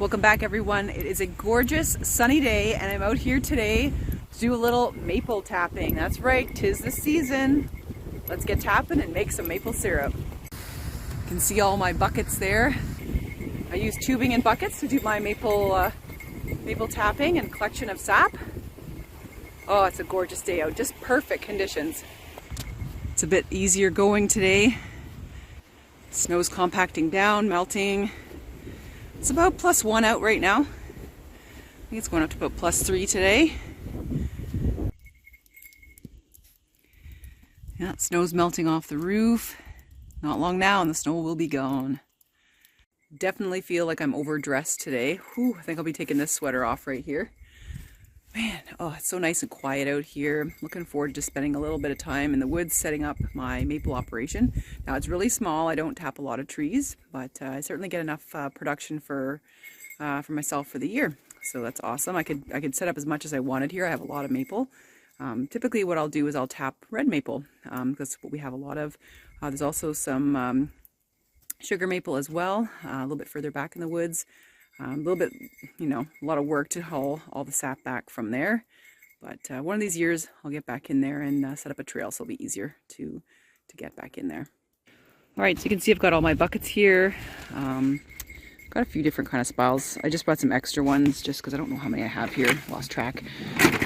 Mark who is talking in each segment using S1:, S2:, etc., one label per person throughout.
S1: Welcome back, everyone. It is a gorgeous sunny day and I'm out here today to do a little maple tapping. That's right, 'tis the season. Let's get tapping and make some maple syrup. You can see all my buckets there. I use tubing and buckets to do my maple tapping and collection of sap. Oh, it's a gorgeous day out, just perfect conditions. It's a bit easier going today. Snow's compacting down, melting. It's about +1 out right now. I think it's going up to about +3 today. Yeah, snow's melting off the roof. Not long now and the snow will be gone. Definitely feel like I'm overdressed today. Whew, I think I'll be taking this sweater off right here. Man, oh, it's so nice and quiet out here. Looking forward to spending a little bit of time in the woods setting up my maple operation. Now it's really small. I don't tap a lot of trees, but I certainly get enough production for myself for the year. So that's awesome. I could set up as much as I wanted here. I have a lot of maple. Typically what I'll do is I'll tap red maple because that's what we have a lot of. There's also some sugar maple as well, a little bit further back in the woods. A little bit, a lot of work to haul all the sap back from there. But one of these years, I'll get back in there and set up a trail, so it'll be easier to get back in there. All right, so you can see I've got all my buckets here. Got a few different kind of spiles. I just brought some extra ones just because I don't know how many I have here. Lost track.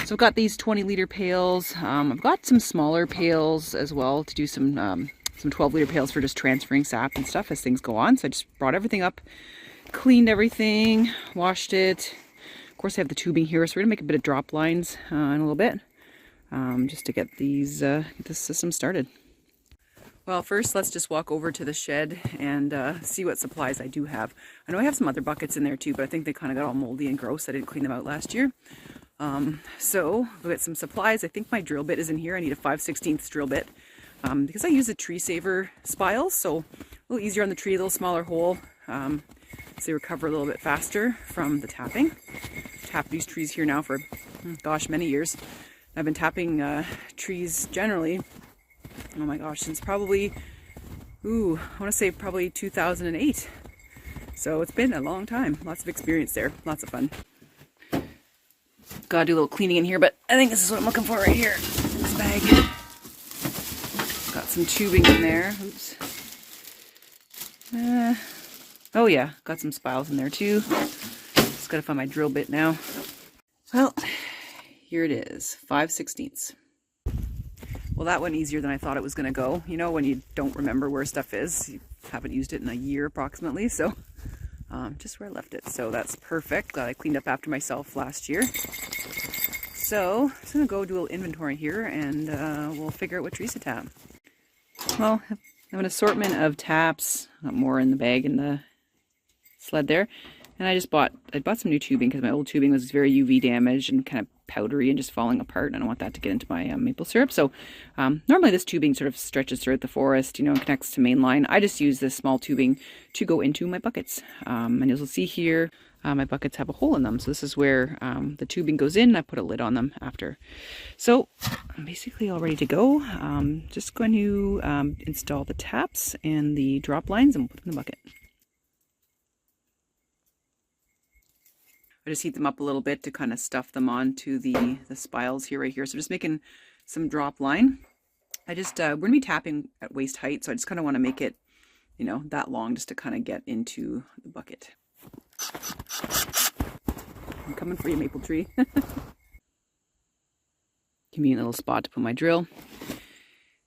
S1: So I've got these 20-liter pails. I've got some smaller pails as well to do some 12-liter pails for just transferring sap and stuff as things go on. So I just brought everything up. Cleaned everything, washed it. Of course I have the tubing here, so we're gonna make a bit of drop lines in a little bit, just to get this system started. Well, first let's just walk over to the shed and see what supplies I do have. I know I have some other buckets in there too, but I think they kind of got all moldy and gross. I didn't clean them out last year. So we'll get some supplies. I think my drill bit is in here. I need a 5/16 drill bit because I use a tree saver spile, so a little easier on the tree, a little smaller hole. So they recover a little bit faster from the tapping. Tap these trees here now for, gosh, many years. I've been tapping trees generally, oh my gosh, since probably, I want to say probably 2008. So it's been a long time. Lots of experience there. Lots of fun. Gotta do a little cleaning in here, but I think this is what I'm looking for right here. This bag. Got some tubing in there. Oops. Oh yeah, got some spiles in there too. Just gotta find my drill bit now. Well, here it is, 5/16. Well, that went easier than I thought it was gonna go. You know, when you don't remember where stuff is, you haven't used it in a year approximately, so just where I left it. So that's perfect. Glad I cleaned up after myself last year. So I'm just gonna go do a little inventory here and we'll figure out what trees to tap. Well, I have an assortment of taps, got more in the bag in the sled there, and I bought some new tubing because my old tubing was very UV damaged and kind of powdery and just falling apart, and I don't want that to get into my maple syrup. So normally this tubing sort of stretches throughout the forest, and connects to main line. I just use this small tubing to go into my buckets, and as you'll see here, my buckets have a hole in them, so this is where the tubing goes in. I put a lid on them after. So I'm basically all ready to go. Just going to install the taps and the drop lines and we'll put them in the bucket. I just heat them up a little bit to kind of stuff them onto the spiles here, right here. So just making some drop line. We're gonna be tapping at waist height, so I just kind of want to make it, that long just to kind of get into the bucket. I'm coming for you, maple tree. Convenient little spot to put my drill.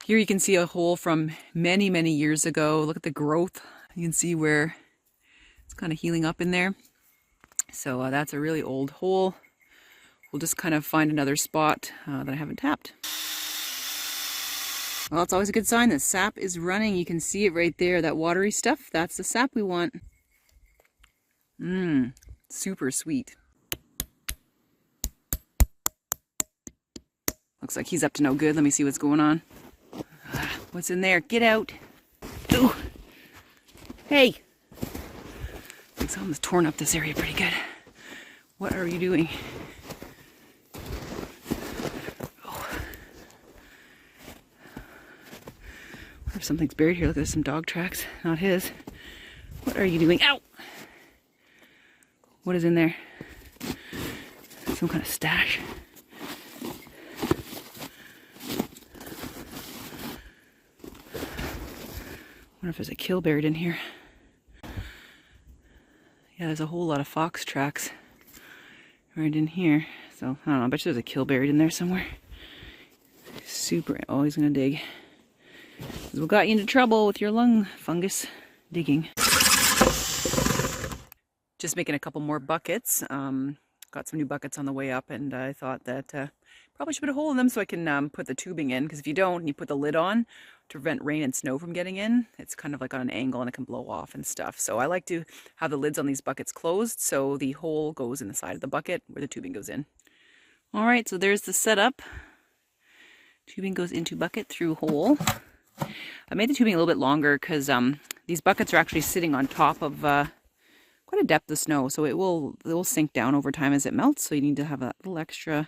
S1: Here you can see a hole from many, many years ago. Look at the growth. You can see where it's kind of healing up in there. So that's a really old hole. We'll just kind of find another spot that I haven't tapped. Well, it's always a good sign that sap is running. You can see it right there, that watery stuff. That's the sap we want. Super sweet. Looks like he's up to no good. Let me see what's going on. What's in there? Get out. Ooh. Hey. I think someone's torn up this area pretty good. What are you doing? Oh. What if something's buried here? Look, there's some dog tracks. Not his. What are you doing? Ow! What is in there? Some kind of stash. I wonder if there's a kill buried in here. Yeah, there's a whole lot of fox tracks right in here. So, I don't know, I bet you there's a kill buried in there somewhere. Super, always gonna dig. Because what got you into trouble with your lung fungus digging. Just making a couple more buckets. Got some new buckets on the way up, and I thought that probably should put a hole in them so I can put the tubing in, because if you don't and you put the lid on to prevent rain and snow from getting in, it's kind of like on an angle and it can blow off and stuff. So I like to have the lids on these buckets closed so the hole goes in the side of the bucket where the tubing goes in. All right, so there's the setup. Tubing goes into bucket through hole. I made the tubing a little bit longer because these buckets are actually sitting on top of quite a depth of snow, so it will sink down over time as it melts, so you need to have a little extra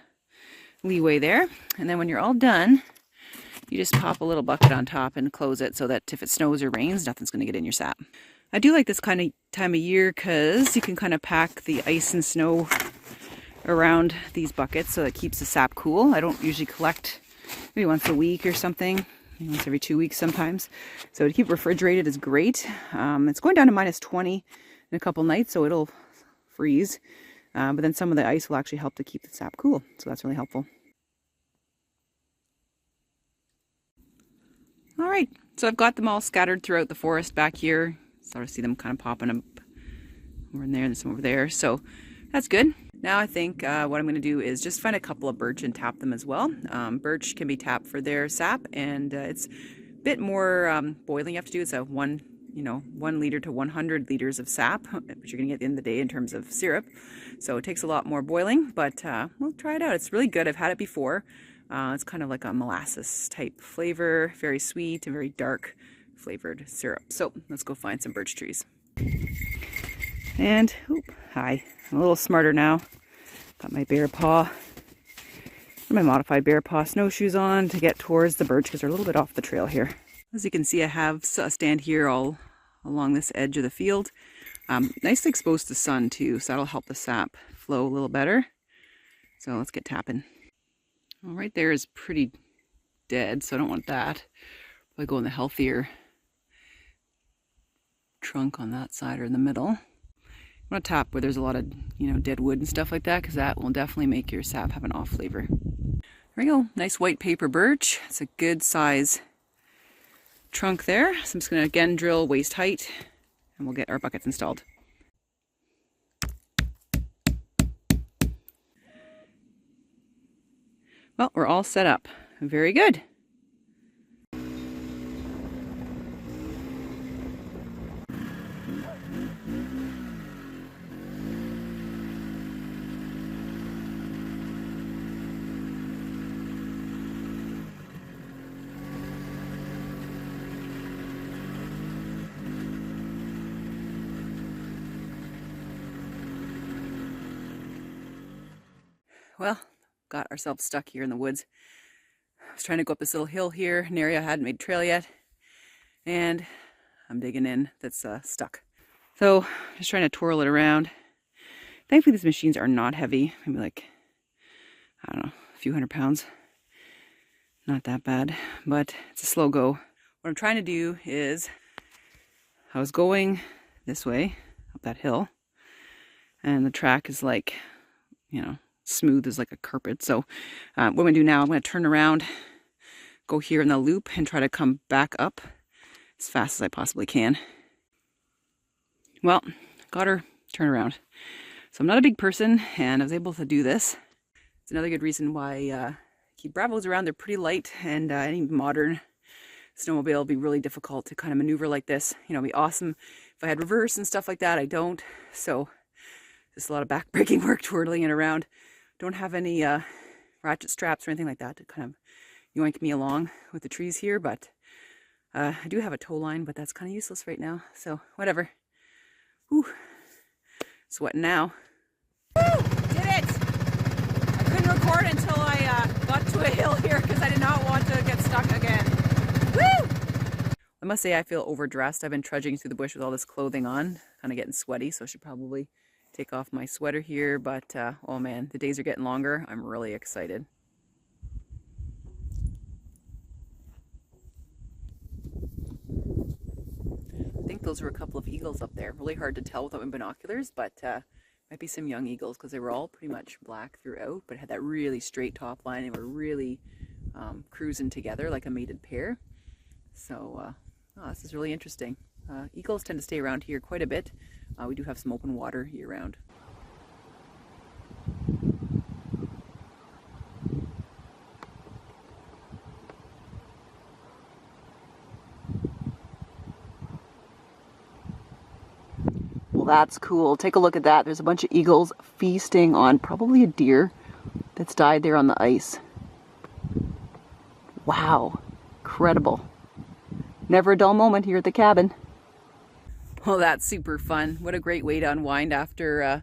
S1: leeway there. And then when you're all done, you just pop a little bucket on top and close it so that if it snows or rains, nothing's going to get in your sap. I do like this kind of time of year because you can kind of pack the ice and snow around these buckets so it keeps the sap cool. I don't usually collect maybe once a week or something, once every 2 weeks sometimes. So to keep it refrigerated is great. It's going down to -20 in a couple nights, so it'll freeze. But then some of the ice will actually help to keep the sap cool. So that's really helpful. All right, so I've got them all scattered throughout the forest back here. Sort of see them kind of popping up over in there and some over there. So that's good. Now I think what I'm going to do is just find a couple of birch and tap them as well. Birch can be tapped for their sap, and it's a bit more boiling you have to do. It's a 1 liter to 100 liters of sap, which you're going to get at the end of the day in terms of syrup. So it takes a lot more boiling, but we'll try it out. It's really good. I've had it before. It's kind of like a molasses type flavor, very sweet and very dark flavored syrup. So let's go find some birch trees. And, hi, I'm a little smarter now. Got my bear paw, my modified bear paw snowshoes on to get towards the birch because they're a little bit off the trail here. As you can see, I have a stand here all along this edge of the field. Nicely exposed to the sun too, so that'll help the sap flow a little better. So let's get tapping. Well, right there is pretty dead, so I don't want that. Probably go in the healthier trunk on that side or in the middle. I want to tap where there's a lot of, dead wood and stuff like that, because that will definitely make your sap have an off flavor. There we go, nice white paper birch. It's a good size trunk there. So I'm just going to again drill waist height and we'll get our buckets installed. Well, we're all set up. Very good. Well, got ourselves stuck here in the woods. I was trying to go up this little hill here, an area I hadn't made trail yet, and I'm digging in that's stuck. So just trying to twirl it around. Thankfully these machines are not heavy, maybe like, I don't know, a few hundred pounds. Not that bad, but it's a slow go. What I'm trying to do is, I was going this way up that hill, and the track is like, smooth as like a carpet. So what I'm going to do now, I'm going to turn around, go here in the loop, and try to come back up as fast as I possibly can. Well, got her turn around. So I'm not a big person, and I was able to do this. It's another good reason why I keep Bravos around. They're pretty light, and any modern snowmobile would be really difficult to kind of maneuver like this. It'd be awesome if I had reverse and stuff like that. I don't. So just a lot of back-breaking work twirling it around. Don't have any ratchet straps or anything like that to kind of yoink me along with the trees here, but I do have a tow line, but that's kind of useless right now, so whatever. Whew. Sweating now. Woo! Did it! I couldn't record until I got to a hill here because I did not want to get stuck again. Woo! I must say I feel overdressed. I've been trudging through the bush with all this clothing on, kind of getting sweaty, so I should probably take off my sweater here, but oh man, the days are getting longer. I'm really excited. I think those were a couple of eagles up there. Really hard to tell without my binoculars, but might be some young eagles because they were all pretty much black throughout, but had that really straight top line. They were really cruising together like a mated pair. So oh, this is really interesting. Eagles tend to stay around here quite a bit. We do have some open water year round. Well, that's cool. Take a look at that. There's a bunch of eagles feasting on probably a deer that's died there on the ice. Wow, incredible. Never a dull moment here at the cabin. Well, that's super fun. What a great way to unwind after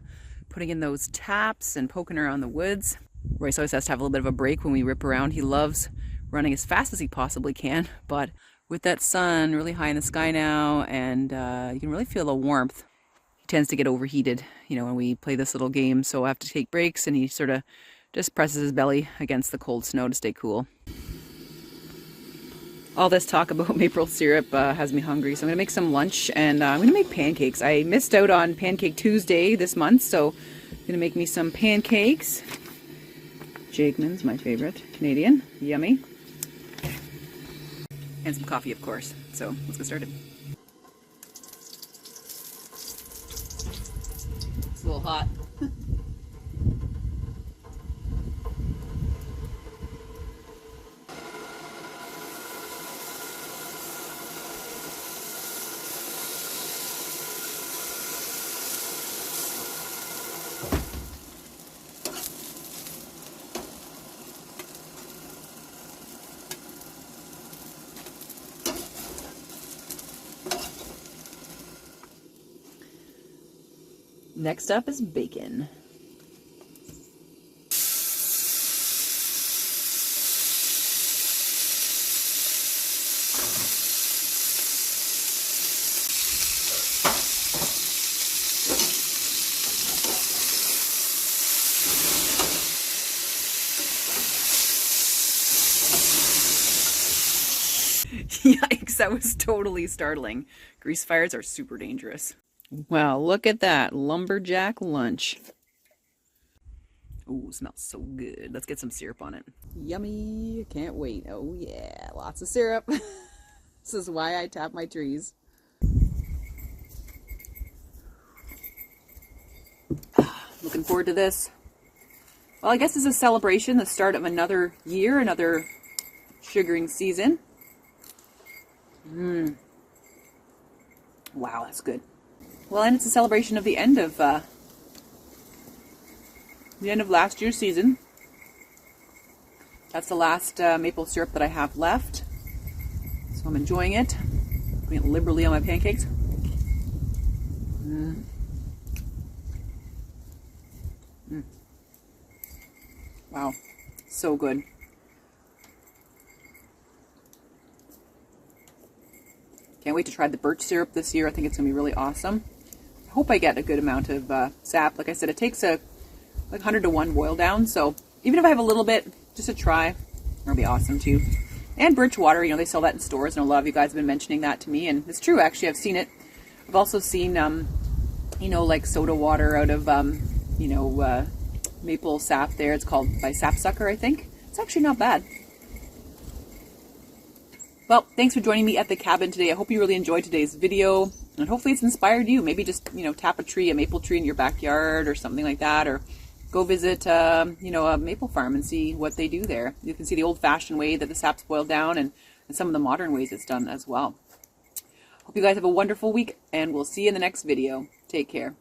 S1: putting in those taps and poking around the woods. Royce always has to have a little bit of a break when we rip around. He loves running as fast as he possibly can, but with that sun really high in the sky now, and you can really feel the warmth. He tends to get overheated, you know, when we play this little game, so I have to take breaks, and he sort of just presses his belly against the cold snow to stay cool. All this talk about maple syrup has me hungry, so I'm going to make some lunch, and I'm going to make pancakes. I missed out on Pancake Tuesday this month, so I'm going to make me some pancakes. Jakeman's my favorite, Canadian, yummy. And some coffee, of course. So let's get started. It's a little hot. Next up is bacon. Yikes, that was totally startling. Grease fires are super dangerous. Wow, look at that lumberjack lunch. Ooh, smells so good. Let's get some syrup on it. Yummy, can't wait. Oh yeah, lots of syrup. This is why I tap my trees. Looking forward to this. Well, I guess it's a celebration, the start of another year, another sugaring season. Wow, that's good. Well, and it's a celebration of the end of last year's season. That's the last maple syrup that I have left. So I'm enjoying it. Putting it liberally on my pancakes. Wow, so good. Can't wait to try the birch syrup this year. I think it's going to be really awesome. I hope I get a good amount of sap. Like I said, it takes a 100 to 1 boil down. So even if I have a little bit, just a try, that'll be awesome too. And birch water, you know, they sell that in stores, and a lot of you guys have been mentioning that to me, and it's true. Actually, I've seen it. I've also seen, you know, like soda water out of, you know, maple sap there. It's called by Sapsucker, I think. It's actually not bad. Well, thanks for joining me at the cabin today. I hope you really enjoyed today's video, and hopefully it's inspired you. Maybe just, you know, tap a tree, a maple tree in your backyard or something like that, or go visit, you know, a maple farm and see what they do there. You can see the old-fashioned way that the sap's boiled down, and some of the modern ways it's done as well. Hope you guys have a wonderful week, and we'll see you in the next video. Take care.